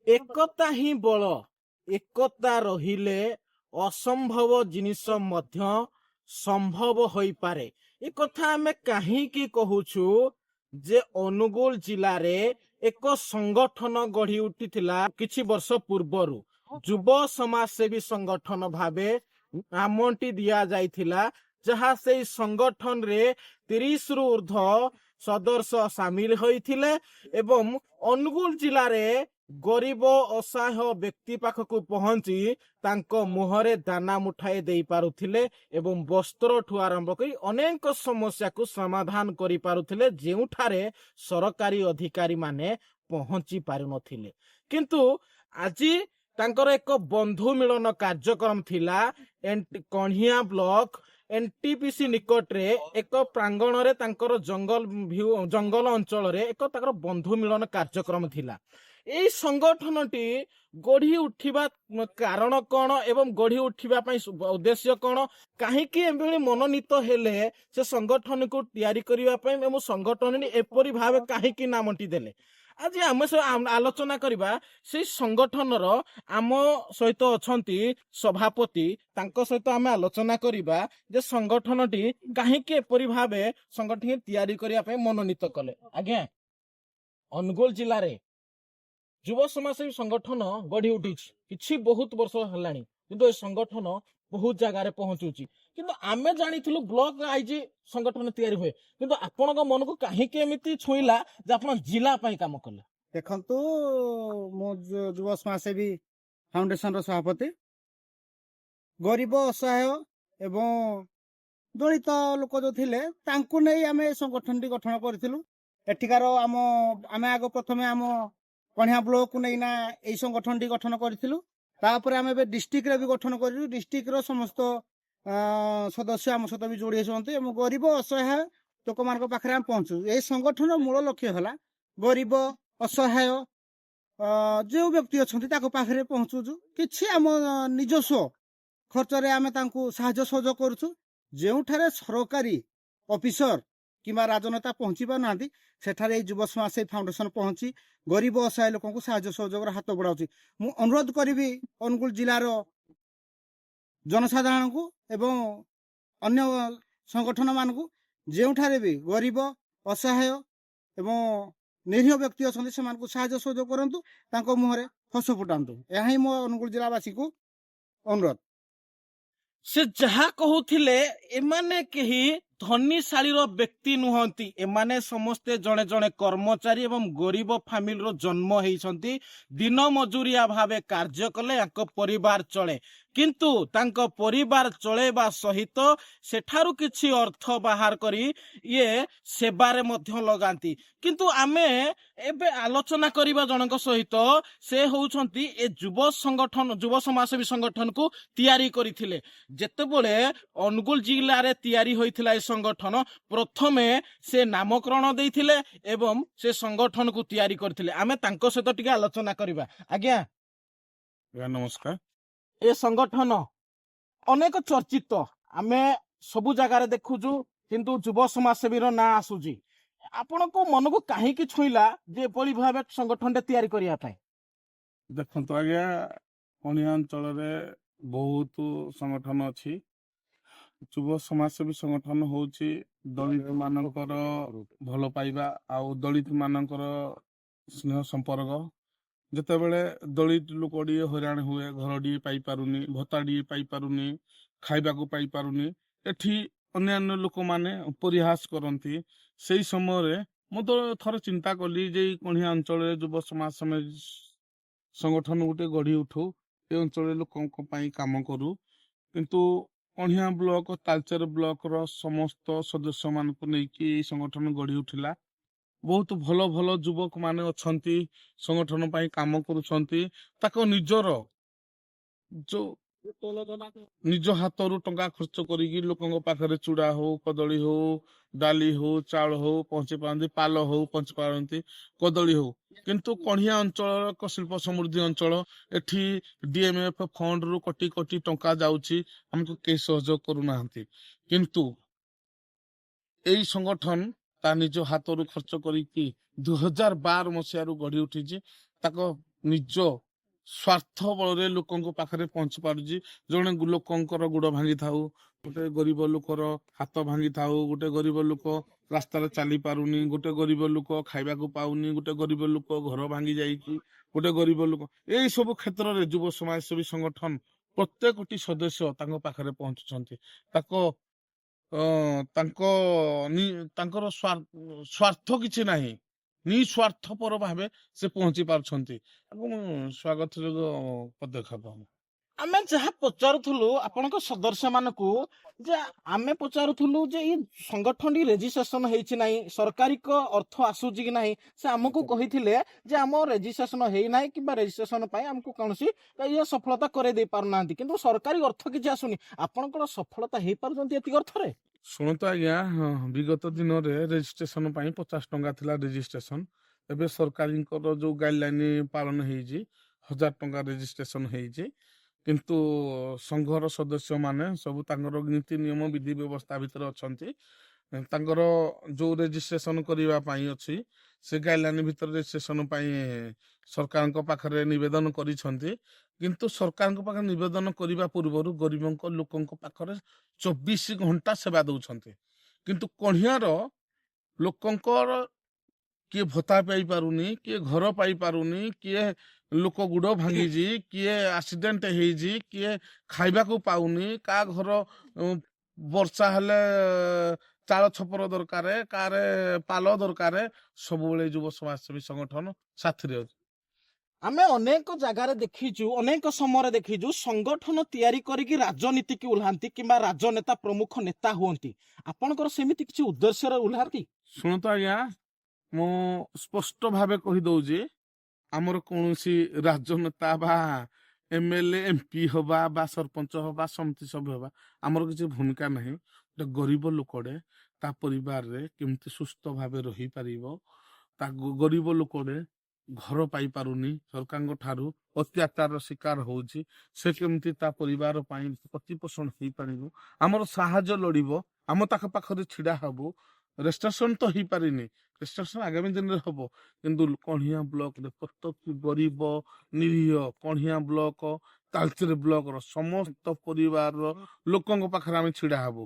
एकता ही बल एकता रहिले असंभव जिनिस मध्य संभव होई पारे। ए कथा आमे काहीकि कहूछु जे अनुगुल जिल्ला रे एक संगठन गढ़ी उठिथिला किछि वर्ष पूर्वरु युव समाजसेवी संगठन भावे नामटी दिया जाइथिला, जहा से संगठन रे 30 रु ऊर्ध्व सदस्य सामिल होइथिले एवं अनुगुल जिल्ला रे गरीब असहाय व्यक्ति पाखक पहुंची तांको मुहरे दाना मुठाए दे पारुथिले एवं वस्त्र ठू आरंभ करी अनेक समस्या को समाधान करि पारुथिले जेउठारे सरकारी अधिकारी माने पहुंची पारु नथिले। किंतु आजी तांकर एक बंधु मिलन कार्यक्रम थिला कन्हिया ब्लॉक एनटीपीसी निकट रे एक प्रांगण रे तांकर जंगल अंचल रे एक ताकर बंधु मिलन कार्यक्रम थिला। এই সংগঠনটি গড়ি উঠিবা কারণ কোন এবং গড়ি উঠিবা পাই উদ্দেশ্য কোন, কাহিকি এভଳି মনোনীত হেলে সে সংগঠনକୁ তৈয়ারি করিবা পাই এবং সংগঠনটি এপরি ভাবে কাহিকি নামটি দেলে। আজি আমি আলোচনা করিবা সেই সংগঠনর আম সহিত অছন্তি সভাপতি, তাঙ্ক সহিত আমি আলোচনা করিবা যে সংগঠনটি কাহিকি এপরি ভাবে সংগঠন তৈয়ারি করিবা পাই মনোনীত কলে। আজ্ঞা, অনুগুল জিল্লারে युव समाजसेवी संगठन गढ़ी उठी कि बहुत वर्ष है कि संगठन बहुत जगार पहुंचुची, किंतु आमे जानिथिलु ब्लॉक आईजी संगठन तैयारी हुए, किंतु आपनक मन को काहेकि एमिति छुईला जे आपन जिला पई काम कले। देखंतु मो युव समाजसेवी फाउंडेशन रो सभापति गरीब असहाय एवं दलित लोक जो थिले तांकु नै आमे संगठन टी गठन करथिलु। एठिकार आमे आगो प्रथमे आम कन्हिया ब्लॉक को नैना यही संगठन टी गठन करूँ, आम डिस्ट्रिक्ट रे भी गठन कर डिस्ट्रिक्ट रो समस्त सदस्य आम सहित भी जोड़ी होती गरीब असहाय लोक मान पाखे आम पहुंचू। यही संगठन मूल लक्ष्य है गरीब असहाय जो व्यक्ति अच्छा पाखे पहुंचुचु, किसी आम निजस्व खर्च रे आम साहाय्य सहयोग करूँ। जो सरकारी ऑफिसर किंबा राजनेता पहुंची पार ना सेठारे युव समाजसेवी फाउंडेशन पहुंची गरीब असहाय लोक साहाय्य सहयोग हाथ बढ़ाऊँ। मु अनुरोध करी अनुगुल जिलार जनसाधारण को एवं अन्य संगठन मान को जोठारे भी गरीब असहाय एवं निरीह व्यक्ति अच्छा से साहाय्य सहयोग करूँ, मुहरे हस फुटातु। यह ही मो अनुगुल जिलावासी को अनुरोध। से जहा कहूथिले एमाने केही धनीशालीर व्यक्ति नुहंती, एमाने समस्ते जड़े जड़े कर्मचारी एवं गरीब फैमिली रो जन्म होइछंती, दिन मजूरिया भावे कार्य कले याको परिवार चले, किंतु तांको परिवार चलेबा सहित सेठारु किछि अर्थ बाहर करी ये सेबारे मध्य लगांती। किंतु आमे एबे आलोचना करिबा जनक सहित से होउछंती ए युव संगठन युव समाजसेवी संगठन को तैयारी करिथिले। जेतेबेले अनुगुल जिल्ला रे तैयारी होइथिला ए संगठन प्रथमे से नामकरण देइथिले एवं से संगठन को तैयारी करथिले। आमे तांको सहित टिके आलोचना करिबा। आज्ञा नमस्कार। ए संगठन अनेक चर्चित आमे सबु जगार देखुजु, किंतु युव समाजसेवी रो ना आसुजी। आपण को मन को काहे कि छुईला जे परि भाबे संगठन तैयारी करिया पाए? देखंतु आज्ञा, कन्हिया अंचल रे बहुत संगठन अछि। युव समाजसेवी संगठन होची दलित मानकर भल पाइबा आउ दलित मानकर स्नेह संपर्क। जेतेबेले दलित लोकडी हैरान हुए, घरडी पाई पारुनी, भत्ताडी पाई पारुनी, खाइबा को पाई पारुनी, एठी अन्यान्य लोक माने परिहास करती। से समय मु तो थर चिंता कली जे कन्हिया अंचल युव समाज संगठन गोटे गढ़ी उठू, ए अंचल लोक काम करू। किंतु कन्हिया ब्लॉक तालचेर ब्लॉक रो समस्त सदस्य मान को लेकिन संगठन गढ़ी उठिला। बहुत भल भल युवक माने अछंती संगठन पाई काम करूछंती। ताको निजर जो निज हाथरू टंका खर्च करी लोकों पाखरे चूड़ा हो, कदली हो, डाली हो, चाउल हो पहुंचे पारती, पाल हो पहुंच पारती, कदली हो। किंतु कन्हिया अंचल शिल्प समृद्धि अंचल एठी डीएमएफ फंड रु कोटी कोटी टंका जाउची, हमको के सहयोग करूना। किंतु एई संगठन ता निज हाथरू खर्च करी 2012 मसीह गढ़ी उठी। ନିଜ ସ୍ୱାର୍ଥ ବଳରେ ଲୋକଙ୍କ ପାଖରେ ପହଞ୍ଚି ପାରୁଛି। ଜଣେ ଲୋକଙ୍କର ଗୋଡ ଭାଙ୍ଗି ଥାଉ, ଗୋଟେ ଗରିବ ଲୋକର ହାତ ଭାଙ୍ଗି ଥାଉ, ଗୋଟେ ଗରିବ ଲୋକ ରାସ୍ତାରେ ଚାଲି ପାରୁନି, ଗୋଟେ ଗରିବ ଲୋକ ଖାଇବାକୁ ପାଉନି, ଗୋଟେ ଗରିବ ଲୋକ ଘର ଭାଙ୍ଗି ଯାଇଛି, ଗୋଟେ ଗରିବ ଲୋକ, ଏଇ ସବୁ କ୍ଷେତ୍ରରେ ଯୁବ ସମାଜସେବୀ ସଂଗଠନ ପ୍ରତ୍ୟେକଟି ସଦସ୍ୟ ତାଙ୍କ ପାଖରେ ପହଞ୍ଚୁଛନ୍ତି। ତାଙ୍କ ତାଙ୍କର ସ୍ୱାର୍ଥ କିଛି ନାହିଁ, ନିଃସ୍ୱାର୍ଥପର ଭାବେ ସେ ପହଞ୍ଚି ପାରୁଛନ୍ତି ଏବଂ ସ୍ୱାଗତ ଯୋଗ୍ୟ ପଦକ୍ଷେପ। ଆମେ ଯାହା ପଚାରୁଥିଲୁ ଆପଣଙ୍କ ସଦସ୍ୟ ମାନଙ୍କୁ, ଯେ ଆମେ ପଚାରୁଥିଲୁ ଯେ ଏଇ ସଂଗଠନଟି ରେଜିଷ୍ଟ୍ରେସନ ହେଇଛି ନାହିଁ, ସରକାରୀଙ୍କ ଅର୍ଥ ଆସୁଛି କି ନାହିଁ। ସେ ଆମକୁ କହିଥିଲେ ଯେ ଆମ ରେଜିଷ୍ଟ୍ରେସନ ହେଇନାହିଁ କିମ୍ବା ରେଜିଷ୍ଟ୍ରେସନ ପାଇଁ ଆମକୁ କୌଣସି ଇଏ ସଫଳତା କରେଇ ଦେଇ ପାରୁନାହାନ୍ତି, କିନ୍ତୁ ସରକାରୀ ଅର୍ଥ କିଛି ଆସୁନି। ଆପଣଙ୍କର ସଫଳତା ହେଇପାରୁଛନ୍ତି ଏତିକି ଅର୍ଥରେ? ଶୁଣନ୍ତୁ ଆଜ୍ଞା, ବିଗତ ଦିନରେ ରେଜିଷ୍ଟ୍ରେସନ ପାଇଁ 50 ଟଙ୍କା ଥିଲା ରେଜିଷ୍ଟ୍ରେସନ। ଏବେ ସରକାରଙ୍କର ଯୋଉ ଗାଇଡଲାଇନ ପାଳନ ହେଇଛି 1000 ଟଙ୍କା ରେଜିଷ୍ଟ୍ରେସନ ହେଇଛି। କିନ୍ତୁ ସଂଘର ସଦସ୍ୟ ମାନେ ସବୁ ତାଙ୍କର ନୀତି ନିୟମ ବିଧି ବ୍ୟବସ୍ଥା ଭିତରେ ଅଛନ୍ତି। ତାଙ୍କର ଯୋଉ ରେଜିଷ୍ଟ୍ରେସନ କରିବା ପାଇଁ ଅଛି ସେ ଗାଇଡଲାଇନ ଭିତରେ ରେଜିଷ୍ଟ୍ରେସନ ପାଇଁ ସରକାରଙ୍କ ପାଖରେ ନିବେଦନ କରିଛନ୍ତି। କିନ୍ତୁ ସରକାରଙ୍କ ପାଖରେ ନିବେଦନ କରିବା ପୂର୍ବରୁ ଗରିବଙ୍କ ଲୋକଙ୍କ ପାଖରେ 24 ଘଣ୍ଟା ସେବା ଦଉଛନ୍ତି। କିନ୍ତୁ କଣିହାର ଲୋକଙ୍କର କିଏ ଭତ୍ତା ପାଇପାରୁନି, କିଏ ଘର ପାଇପାରୁନି, କିଏ ଲୋକ ଗୋଡ ଭାଙ୍ଗିଛି, କିଏ ଆକ୍ସିଡେଣ୍ଟ ହେଇଛି, କିଏ ଖାଇବାକୁ ପାଉନି, କାହା ଘର ବର୍ଷା ହେଲେ ଚାଳ ଛପର ଦରକାର, କାରେ ପାଲ ଦରକାର, ସବୁବେଳେ ଯୁବ ସମାଜସେବୀ ସଂଗଠନ ସାଥିରେ ଅଛି। ଆମେ ଅନେକ ଜାଗାରେ ଦେଖିଛୁ, ଅନେକ ସମୟରେ ଦେଖିଛୁ ସଂଗଠନ ତିଆରି କରିକି ରାଜନୀତିକୁ ଓହ୍ଲାନ୍ତି କିମ୍ବା ରାଜନେତା ପ୍ରମୁଖ ନେତା ହୁଅନ୍ତି। ଆପଣଙ୍କର ସେମିତି କିଛି ଉଦ୍ଦେଶ୍ୟରେ ଓହ୍ଲାନ୍ତି? ଶୁଣନ୍ତୁ ଆଜ୍ଞା, ମୁଁ ସ୍ପଷ୍ଟ ଭାବେ କହିଦଉଛି, ଆମର କୌଣସି ରାଜନେତା ବା MLA MP ହବା ବା ସରପଞ୍ଚ ହବା ସମିତି ସଭ୍ୟ ହବା ଆମର କିଛି ଭୂମିକା ନାହିଁ। ଗୋଟେ ଗରିବ ଲୋକଟେ ତା ପରିବାରରେ କେମିତି ସୁସ୍ଥ ଭାବେ ରହିପାରିବ, ତା ଗରିବ ଲୋକଟେ ଘର ପାଇପାରୁନି, ସରକାରଙ୍କ ଠାରୁ ଅତ୍ୟାଚାରର ଶିକାର ହଉଛି, ସେ କେମିତି ତା ପରିବାର ପାଇଁ ପ୍ରତିପୋଷଣ ହେଇପାରିବ, ଆମର ସାହାଯ୍ୟ ଲୋଡ଼ିବ, ଆମ ତାଙ୍କ ପାଖରେ ଛିଡା ହବୁ। ରେଜିଷ୍ଟ୍ରେସନ ତ ହେଇପାରିନି, ରେଜିଷ୍ଟ୍ରେସନ ଆଗାମୀ ଦିନରେ ହବ। କିନ୍ତୁ କଣିହାଁ ବ୍ଲକରେ ପ୍ରତ୍ୟେକ ଗରିବ ନିରୀହ କଣିହାଁ ବ୍ଲକ, ତାଲଚେର ବ୍ଲକର ସମସ୍ତ ପରିବାରର ଲୋକଙ୍କ ପାଖରେ ଆମେ ଛିଡା ହବୁ।